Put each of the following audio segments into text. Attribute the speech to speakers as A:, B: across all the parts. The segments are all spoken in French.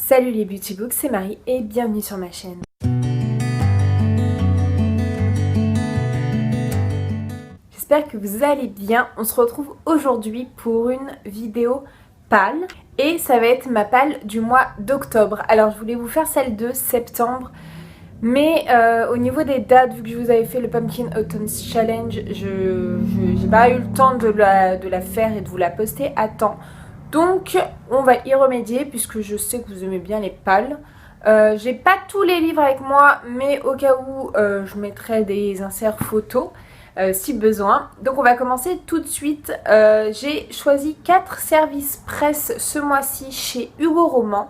A: Salut les Beauty Books, c'est Marie et bienvenue sur ma chaîne. J'espère que vous allez bien. On se retrouve aujourd'hui pour une vidéo pâle et ça va être ma pâle du mois d'octobre. Alors je voulais vous faire celle de septembre, mais au niveau des dates, vu que je vous avais fait le Pumpkin Autumn Challenge, j'ai pas eu le temps de la faire et de vous la poster à temps. Donc on va y remédier puisque je sais que vous aimez bien les pâles. J'ai pas tous les livres avec moi, mais au cas où je mettrai des inserts photos si besoin. Donc on va commencer tout de suite. J'ai choisi 4 services presse ce mois-ci chez Hugo Roman.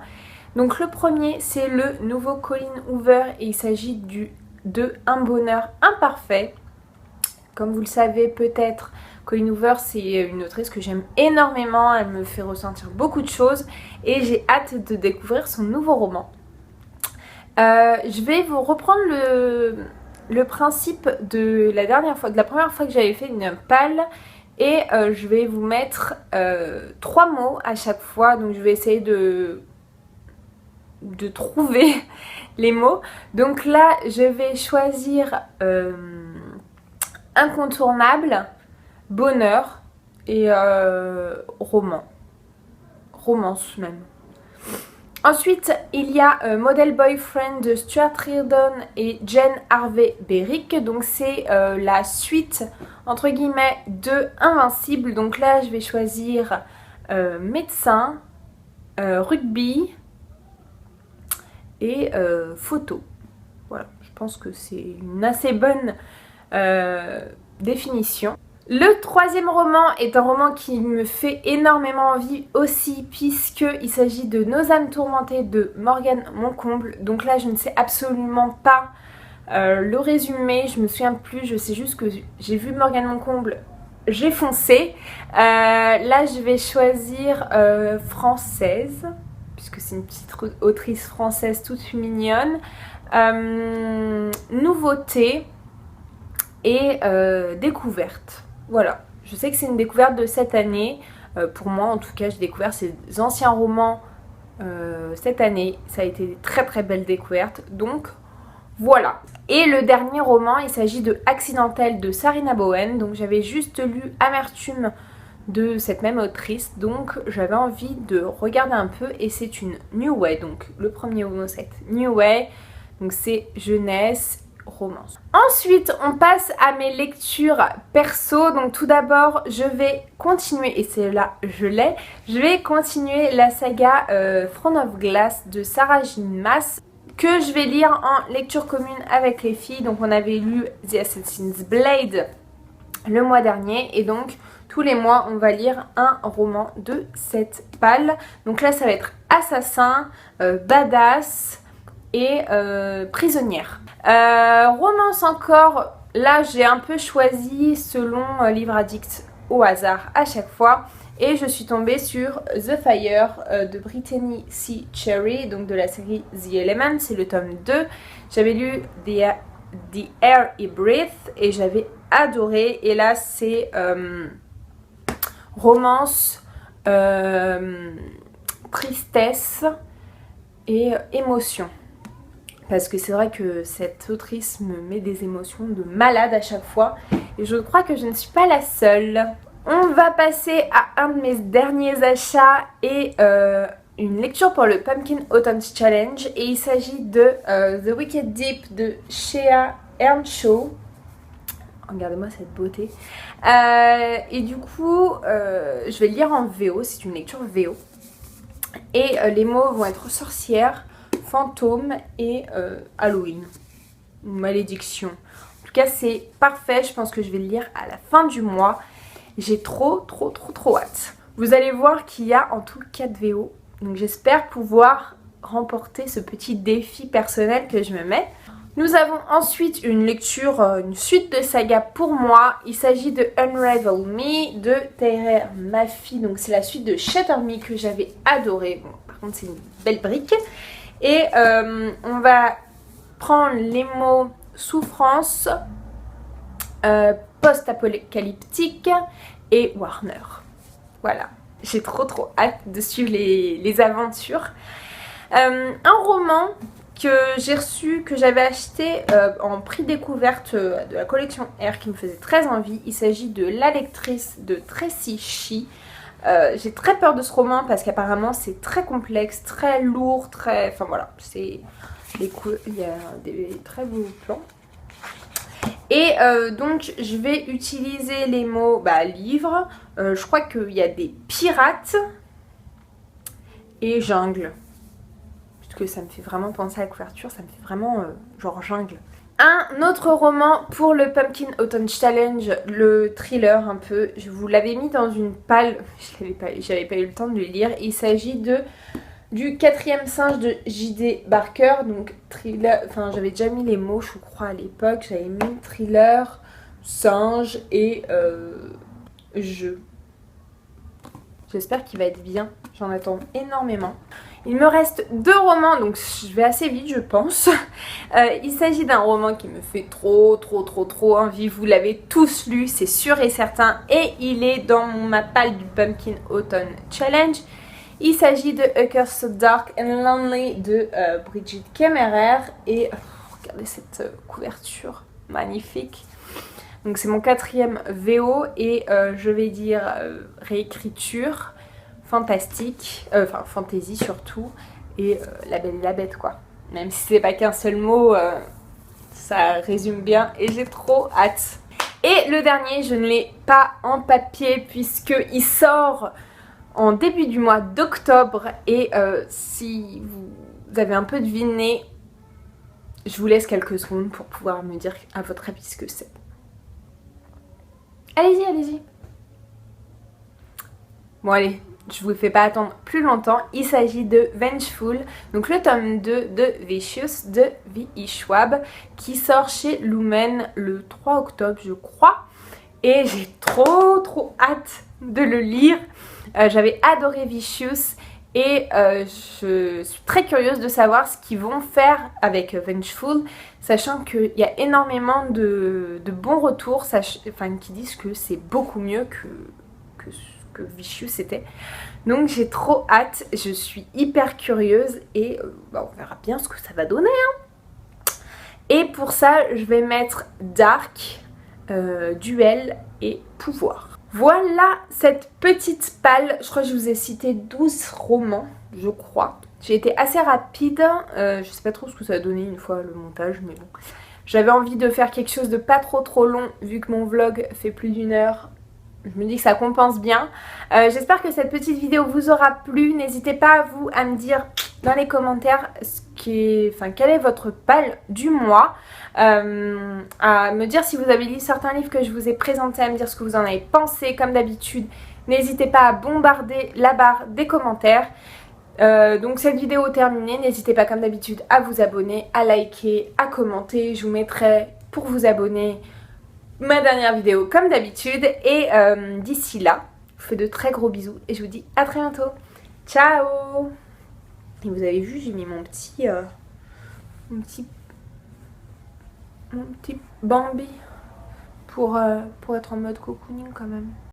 A: Donc le premier c'est le nouveau Colleen Hoover et il s'agit de Un bonheur imparfait. Comme vous le savez peut-être, Colleen Hoover c'est une autrice que j'aime énormément, elle me fait ressentir beaucoup de choses et j'ai hâte de découvrir son nouveau roman. Je vais vous reprendre le principe de la première fois que j'avais fait une pâle et je vais vous mettre 3 mots à chaque fois, donc je vais essayer de trouver les mots. Donc là je vais choisir incontournable, bonheur et roman, romance même. Ensuite, il y a Model Boyfriend de Stuart Reardon et Jen Harvey Berrick. Donc c'est la suite entre guillemets de Invincible. Donc là, je vais choisir médecin, rugby et photo. Voilà, je pense que c'est une assez bonne définition. Le troisième roman est un roman qui me fait énormément envie aussi puisqu'il s'agit de Nos âmes tourmentées de Morgane Moncomble. Donc là je ne sais absolument pas le résumé, je me souviens plus, je sais juste que j'ai vu Morgane Moncomble, j'ai foncé. Là je vais choisir française puisque c'est une petite autrice française toute mignonne. Nouveauté et découverte. Voilà, je sais que c'est une découverte de cette année. Pour moi, en tout cas, j'ai découvert ces anciens romans cette année. Ça a été une très très belle découverte. Donc, voilà. Et le dernier roman, il s'agit de Accidentel de Sarina Bowen. Donc, j'avais juste lu Amertume de cette même autrice. Donc, j'avais envie de regarder un peu. Et c'est une New Way. Donc, le premier roman, c'est New Way. Donc, c'est jeunesse, romance. Ensuite, on passe à mes lectures perso. Donc tout d'abord, je vais continuer, et c'est là, je vais continuer la saga Throne of Glass de Sarah J. Maas, que je vais lire en lecture commune avec les filles. Donc on avait lu The Assassin's Blade le mois dernier, et donc tous les mois on va lire un roman de cette pâle. Donc là ça va être Assassin, Badass et prisonnière. Romance encore, là j'ai un peu choisi selon livre addict au hasard à chaque fois et je suis tombée sur The Fire de Brittany C. Cherry, donc de la série The Element, c'est le tome 2. J'avais lu The Air He Breathes et j'avais adoré, et là c'est romance, tristesse et émotion. Parce que c'est vrai que cette autrice me met des émotions de malade à chaque fois. Et je crois que je ne suis pas la seule. On va passer à un de mes derniers achats et une lecture pour le Pumpkin Autumn Challenge. Et il s'agit de The Wicked Deep de Shea Earnshaw. Regardez-moi cette beauté. Et du coup, je vais le lire en VO. C'est une lecture VO. Et les mots vont être sorcière, fantôme et Halloween, malédiction. En tout cas c'est parfait, je pense que je vais le lire à la fin du mois. J'ai trop hâte. Vous allez voir qu'il y a en tout 4 VO, donc j'espère pouvoir remporter ce petit défi personnel que je me mets. Nous avons ensuite une lecture, une suite de saga pour moi. Il s'agit de Unravel Me de Tahereh Mafi, donc c'est la suite de Shatter Me que j'avais adoré. Bon, par contre c'est une belle brique. Et on va prendre les mots souffrance, post-apocalyptique et Warner. Voilà, j'ai trop hâte de suivre les aventures. Un roman que j'ai reçu, que j'avais acheté en prix découverte de la collection R qui me faisait très envie. Il s'agit de La lectrice de Tracy Shea. J'ai très peur de ce roman parce qu'apparemment c'est très complexe, très lourd, très... Enfin voilà, il y a des très beaux plans. Et donc je vais utiliser les mots livre, je crois qu'il y a des pirates et jungle. Parce que ça me fait vraiment penser à la couverture, ça me fait vraiment genre jungle. Un autre roman pour le Pumpkin Autumn Challenge, le thriller un peu. Je vous l'avais mis dans une palle, j'avais pas eu le temps de le lire. Il s'agit du quatrième singe de J.D. Barker, donc thriller, enfin j'avais déjà mis les mots je crois à l'époque, j'avais mis thriller, singe et jeu. J'espère qu'il va être bien, j'en attends énormément. Il me reste 2 romans, donc je vais assez vite je pense. Il s'agit d'un roman qui me fait trop envie, vous l'avez tous lu, c'est sûr et certain, et il est dans ma palle du Pumpkin Autumn Challenge. Il s'agit de A Curse So Dark and Lonely de Brigitte Kemmerer. Et regardez cette couverture magnifique. Donc c'est mon 4e VO et je vais dire réécriture, fantastique, enfin fantasy surtout, et La Belle et la Bête quoi. Même si c'est pas qu'un seul mot, ça résume bien et j'ai trop hâte. Et le dernier, je ne l'ai pas en papier puisqu'il sort en début du mois d'octobre et si vous avez un peu deviné, je vous laisse quelques secondes pour pouvoir me dire à votre avis ce que c'est. Allez-y, allez-y. Bon allez, je vous fais pas attendre plus longtemps. Il s'agit de Vengeful, donc le tome 2 de Vicious de V.E. Schwab qui sort chez Lumen le 3 octobre je crois. Et j'ai trop hâte de le lire. J'avais adoré Vicious et je suis très curieuse de savoir ce qu'ils vont faire avec Vengeful, sachant qu'il y a énormément de bons retours, qui disent que c'est beaucoup mieux que ce que Vicious était. Donc j'ai trop hâte, je suis hyper curieuse et on verra bien ce que ça va donner. Hein. Et pour ça, je vais mettre Dark, Duel et Pouvoir. Voilà cette petite palle, je crois que je vous ai cité 12 romans, je crois. J'ai été assez rapide, je sais pas trop ce que ça a donné une fois le montage, mais bon. J'avais envie de faire quelque chose de pas trop long, vu que mon vlog fait plus d'1 heure. Je me dis que ça compense bien. J'espère que cette petite vidéo vous aura plu. N'hésitez pas vous à me dire dans les commentaires quelle est votre palle du mois. À me dire si vous avez lu certains livres que je vous ai présentés, à me dire ce que vous en avez pensé. Comme d'habitude, n'hésitez pas à bombarder la barre des commentaires. Donc cette vidéo terminée, n'hésitez pas comme d'habitude à vous abonner, à liker, à commenter. Je vous mettrai pour vous abonner ma dernière vidéo comme d'habitude et d'ici là, je vous fais de très gros bisous et je vous dis à très bientôt. Ciao. Et vous avez vu, j'ai mis mon petit Bambi pour être en mode cocooning quand même.